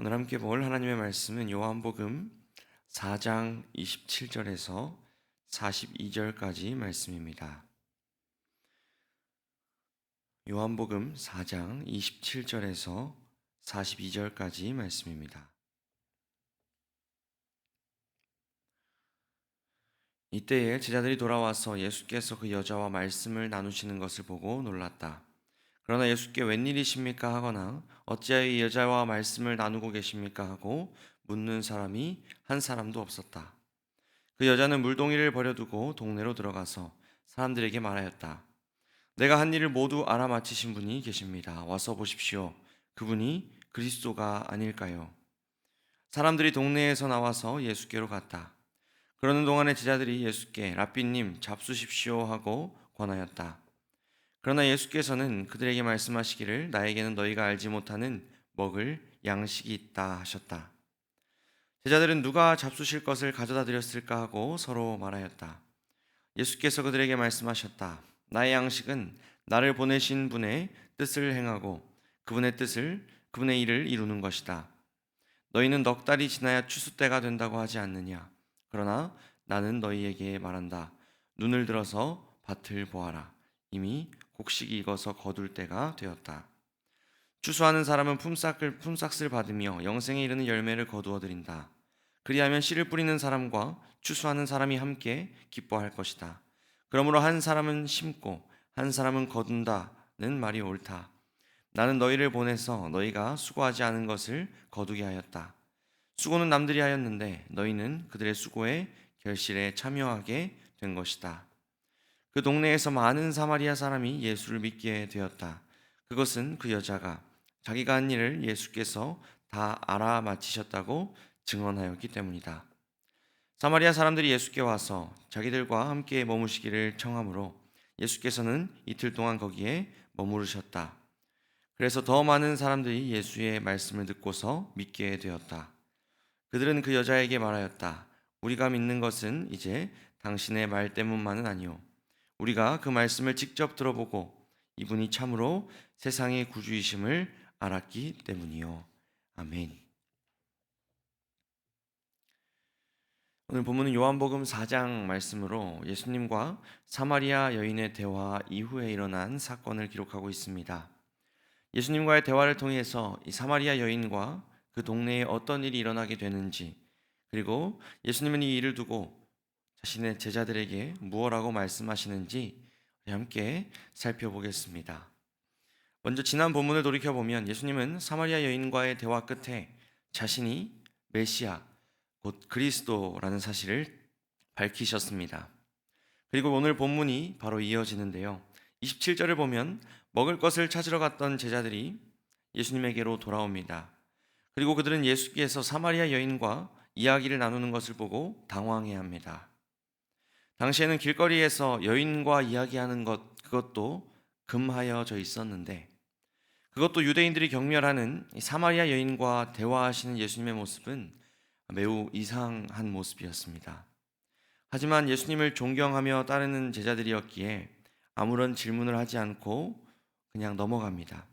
오늘 함께 볼 하나님의 말씀은 요한복음 4장 27절에서 42절까지 말씀입니다. 요한복음 4장 27절에서 42절까지 말씀입니다. 이때에 제자들이 돌아와서 예수께서 그 여자와 말씀을 나누시는 것을 보고 놀랐다. 그러나 예수께 웬일이십니까 하거나 어찌하여 이 여자와 말씀을 나누고 계십니까 하고 묻는 사람이 한 사람도 없었다. 그 여자는 물동이를 버려두고 동네로 들어가서 사람들에게 말하였다. 내가 한 일을 모두 알아맞히신 분이 계십니다. 와서 보십시오. 그분이 그리스도가 아닐까요? 사람들이 동네에서 나와서 예수께로 갔다. 그러는 동안에 제자들이 예수께 랍비님 잡수십시오 하고 권하였다. 그러나 예수께서는 그들에게 말씀하시기를 나에게는 너희가 알지 못하는 먹을 양식이 있다 하셨다. 제자들은 누가 잡수실 것을 가져다 드렸을까 하고 서로 말하였다. 예수께서 그들에게 말씀하셨다. 나의 양식은 나를 보내신 분의 뜻을 행하고 그분의 일을 이루는 것이다. 너희는 넉 달이 지나야 추수 때가 된다고 하지 않느냐? 그러나 나는 너희에게 말한다. 눈을 들어서 밭을 보아라. 이미 곡식이 익어서 거둘 때가 되었다. 추수하는 사람은 품삯을 받으며 영생에 이르는 열매를 거두어 드린다. 그리하면 씨를 뿌리는 사람과 추수하는 사람이 함께 기뻐할 것이다. 그러므로 한 사람은 심고 한 사람은 거둔다는 말이 옳다. 나는 너희를 보내서 너희가 수고하지 않은 것을 거두게 하였다. 수고는 남들이 하였는데 너희는 그들의 수고의 결실에 참여하게 된 것이다. 그 동네에서 많은 사마리아 사람이 예수를 믿게 되었다. 그것은 그 여자가 자기가 한 일을 예수께서 다 알아맞히셨다고 증언하였기 때문이다. 사마리아 사람들이 예수께 와서 자기들과 함께 머무시기를 청하므로 예수께서는 이틀 동안 거기에 머무르셨다. 그래서 더 많은 사람들이 예수의 말씀을 듣고서 믿게 되었다. 그들은 그 여자에게 말하였다. 우리가 믿는 것은 이제 당신의 말 때문만은 아니오. 우리가 그 말씀을 직접 들어보고 이분이 참으로 세상의 구주이심을 알았기 때문이요. 아멘. 오늘 본문은 요한복음 4장 말씀으로 예수님과 사마리아 여인의 대화 이후에 일어난 사건을 기록하고 있습니다. 예수님과의 대화를 통해서 이 사마리아 여인과 그 동네에 어떤 일이 일어나게 되는지, 그리고 예수님은 이 일을 두고 자신의 제자들에게 무엇라고 말씀하시는지 함께 살펴보겠습니다. 먼저 지난 본문을 돌이켜보면 예수님은 사마리아 여인과의 대화 끝에 자신이 메시아, 곧 그리스도라는 사실을 밝히셨습니다. 그리고 오늘 본문이 바로 이어지는데요. 27절을 보면 먹을 것을 찾으러 갔던 제자들이 예수님에게로 돌아옵니다. 그리고 그들은 예수께서 사마리아 여인과 이야기를 나누는 것을 보고 당황해합니다. 당시에는 길거리에서 여인과 이야기하는 그것도 금하여져 있었는데, 그것도 유대인들이 경멸하는 사마리아 여인과 대화하시는 예수님의 모습은 매우 이상한 모습이었습니다. 하지만 예수님을 존경하며 따르는 제자들이었기에 아무런 질문을 하지 않고 그냥 넘어갑니다.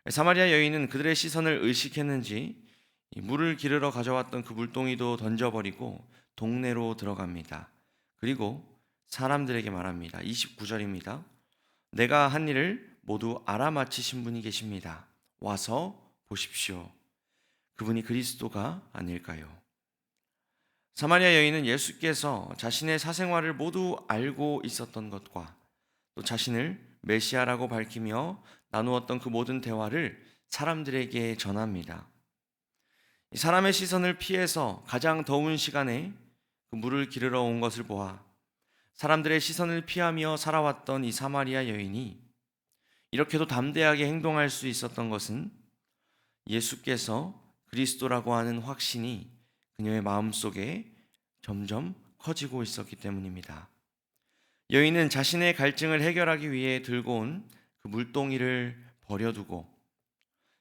사마리아 여인은 그들의 시선을 의식했는지 물을 기르러 가져왔던 그 물동이도 던져버리고 동네로 들어갑니다. 그리고 사람들에게 말합니다. 29절입니다. 내가 한 일을 모두 알아맞히신 분이 계십니다. 와서 보십시오. 그분이 그리스도가 아닐까요? 사마리아 여인은 예수께서 자신의 사생활을 모두 알고 있었던 것과 또 자신을 메시아라고 밝히며 나누었던 그 모든 대화를 사람들에게 전합니다. 사람의 시선을 피해서 가장 더운 시간에 그 물을 기르러 온 것을 보아 사람들의 시선을 피하며 살아왔던 이 사마리아 여인이 이렇게도 담대하게 행동할 수 있었던 것은 예수께서 그리스도라고 하는 확신이 그녀의 마음속에 점점 커지고 있었기 때문입니다. 여인은 자신의 갈증을 해결하기 위해 들고 온 그 물동이를 버려두고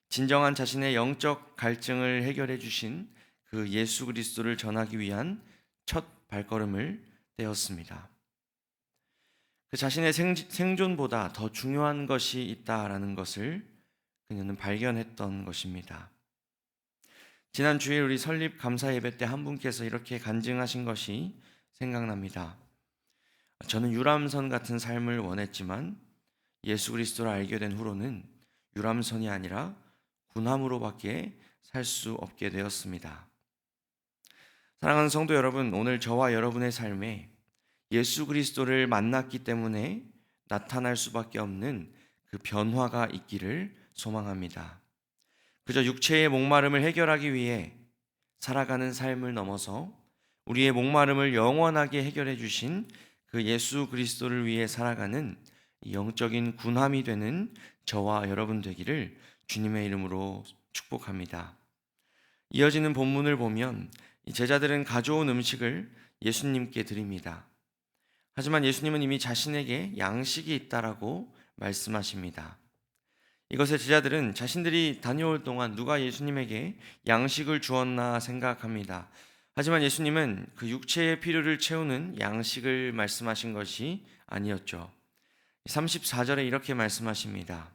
진정한 자신의 영적 갈증을 해결해 주신 그 예수 그리스도를 전하기 위한 첫 발걸음을 떼었습니다. 그 자신의 생존보다 더 중요한 것이 있다라는 것을 그녀는 발견했던 것입니다. 지난 주일 우리 설립 감사 예배 때 한 분께서 이렇게 간증하신 것이 생각납니다. 저는 유람선 같은 삶을 원했지만 예수 그리스도를 알게 된 후로는 유람선이 아니라 군함으로밖에 살 수 없게 되었습니다. 사랑하는 성도 여러분, 오늘 저와 여러분의 삶에 예수 그리스도를 만났기 때문에 나타날 수밖에 없는 그 변화가 있기를 소망합니다. 그저 육체의 목마름을 해결하기 위해 살아가는 삶을 넘어서 우리의 목마름을 영원하게 해결해 주신 그 예수 그리스도를 위해 살아가는 영적인 군함이 되는 저와 여러분 되기를 주님의 이름으로 축복합니다. 이어지는 본문을 보면 이 제자들은 가져온 음식을 예수님께 드립니다. 하지만 예수님은 이미 자신에게 양식이 있다라고 말씀하십니다. 이것에 제자들은 자신들이 다녀올 동안 누가 예수님에게 양식을 주었나 생각합니다. 하지만 예수님은 그 육체의 필요를 채우는 양식을 말씀하신 것이 아니었죠. 34절에 이렇게 말씀하십니다.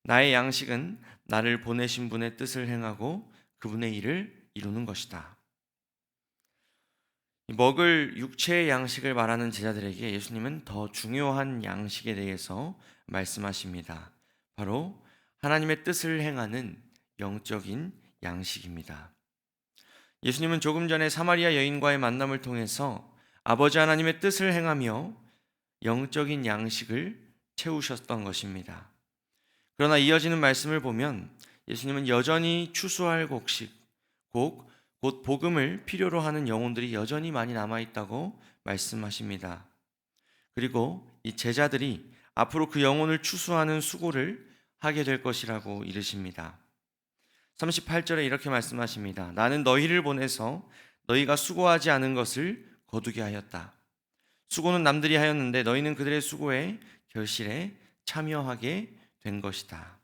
나의 양식은 나를 보내신 분의 뜻을 행하고 그분의 일을 이루는 것이다. 먹을 육체의 양식을 말하는 제자들에게 예수님은 더 중요한 양식에 대해서 말씀하십니다. 바로 하나님의 뜻을 행하는 영적인 양식입니다. 예수님은 조금 전에 사마리아 여인과의 만남을 통해서 아버지 하나님의 뜻을 행하며 영적인 양식을 채우셨던 것입니다. 그러나 이어지는 말씀을 보면 예수님은 여전히 추수할 곡식, 곧 복음을 필요로 하는 영혼들이 여전히 많이 남아있다고 말씀하십니다. 그리고 이 제자들이 앞으로 그 영혼을 추수하는 수고를 하게 될 것이라고 이르십니다. 38절에 이렇게 말씀하십니다. 나는 너희를 보내서 너희가 수고하지 않은 것을 거두게 하였다. 수고는 남들이 하였는데 너희는 그들의 수고에 결실에 참여하게 된 것이다.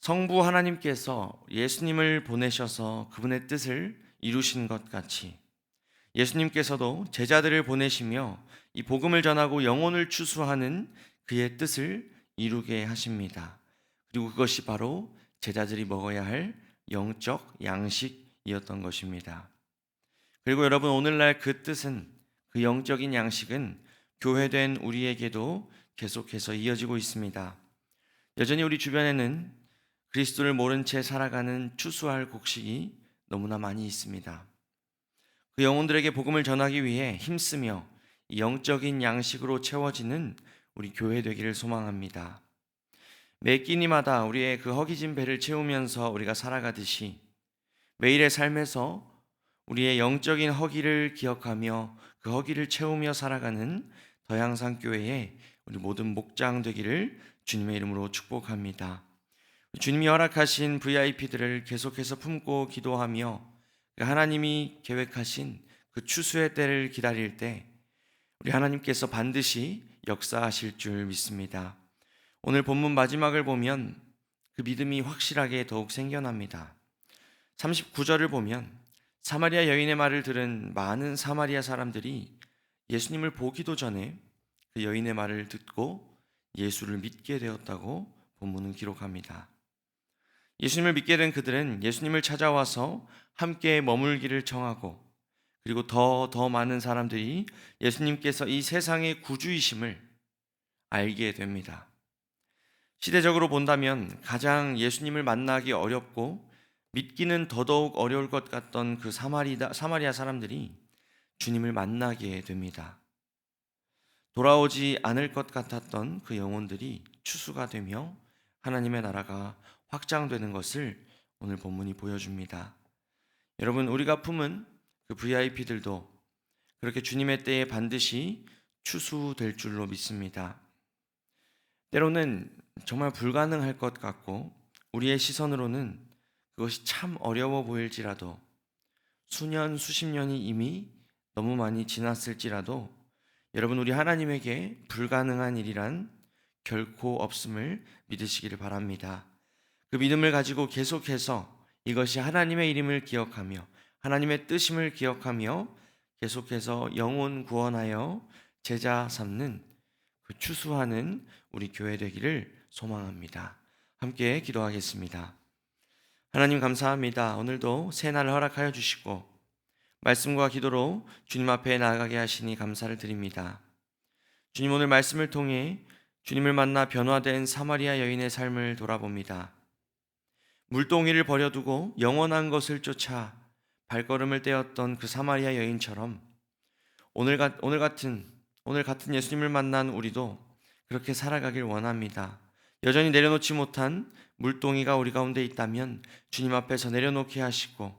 성부 하나님께서 예수님을 보내셔서 그분의 뜻을 이루신 것 같이 예수님께서도 제자들을 보내시며 이 복음을 전하고 영혼을 추수하는 그의 뜻을 이루게 하십니다. 그리고 그것이 바로 제자들이 먹어야 할 영적 양식이었던 것입니다. 그리고 여러분, 오늘날 그 뜻은, 그 영적인 양식은 교회된 우리에게도 계속해서 이어지고 있습니다. 여전히 우리 주변에는 그리스도를 모른 채 살아가는 추수할 곡식이 너무나 많이 있습니다. 그 영혼들에게 복음을 전하기 위해 힘쓰며 이 영적인 양식으로 채워지는 우리 교회 되기를 소망합니다. 매 끼니마다 우리의 그 허기진 배를 채우면서 우리가 살아가듯이 매일의 삶에서 우리의 영적인 허기를 기억하며 그 허기를 채우며 살아가는 더향산 교회의 우리 모든 목장 되기를 주님의 이름으로 축복합니다. 주님이 허락하신 VIP들을 계속해서 품고 기도하며 하나님이 계획하신 그 추수의 때를 기다릴 때 우리 하나님께서 반드시 역사하실 줄 믿습니다. 오늘 본문 마지막을 보면 그 믿음이 확실하게 더욱 생겨납니다. 39절을 보면 사마리아 여인의 말을 들은 많은 사마리아 사람들이 예수님을 보기도 전에 그 여인의 말을 듣고 예수를 믿게 되었다고 본문은 기록합니다. 예수님을 믿게 된 그들은 예수님을 찾아와서 함께 머물기를 청하고 그리고 더 많은 사람들이 예수님께서 이 세상의 구주이심을 알게 됩니다. 시대적으로 본다면 가장 예수님을 만나기 어렵고 믿기는 더더욱 어려울 것 같던 그 사마리아 사람들이 주님을 만나게 됩니다. 돌아오지 않을 것 같았던 그 영혼들이 추수가 되며 하나님의 나라가 확장되는 것을 오늘 본문이 보여줍니다. 여러분, 우리가 품은 그 VIP들도 그렇게 주님의 때에 반드시 추수될 줄로 믿습니다. 때로는 정말 불가능할 것 같고 우리의 시선으로는 그것이 참 어려워 보일지라도 수년, 수십 년이 이미 너무 많이 지났을지라도 여러분, 우리 하나님에게 불가능한 일이란 결코 없음을 믿으시기를 바랍니다. 그 믿음을 가지고 계속해서 이것이 하나님의 이름을 기억하며 하나님의 뜻임을 기억하며 계속해서 영혼 구원하여 제자 삼는 그 추수하는 우리 교회 되기를 소망합니다. 함께 기도하겠습니다. 하나님 감사합니다. 오늘도 새 날을 허락하여 주시고 말씀과 기도로 주님 앞에 나아가게 하시니 감사를 드립니다. 주님, 오늘 말씀을 통해 주님을 만나 변화된 사마리아 여인의 삶을 돌아봅니다. 물동이를 버려두고 영원한 것을 쫓아 발걸음을 떼었던 그 사마리아 여인처럼 오늘 같은 예수님을 만난 우리도 그렇게 살아가길 원합니다. 여전히 내려놓지 못한 물동이가 우리 가운데 있다면 주님 앞에서 내려놓게 하시고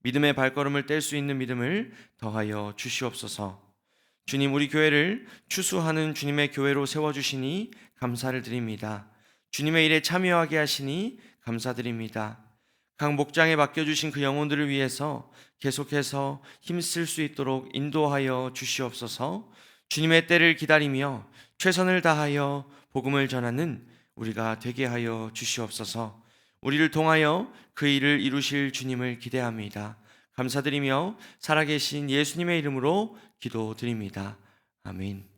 믿음의 발걸음을 뗄 수 있는 믿음을 더하여 주시옵소서. 주님, 우리 교회를 추수하는 주님의 교회로 세워주시니 감사를 드립니다. 주님의 일에 참여하게 하시니 감사드립니다. 각 목장에 맡겨주신 그 영혼들을 위해서 계속해서 힘쓸 수 있도록 인도하여 주시옵소서. 주님의 때를 기다리며 최선을 다하여 복음을 전하는 우리가 되게 하여 주시옵소서. 우리를 통하여 그 일을 이루실 주님을 기대합니다. 감사드리며 살아계신 예수님의 이름으로 기도드립니다. 아멘.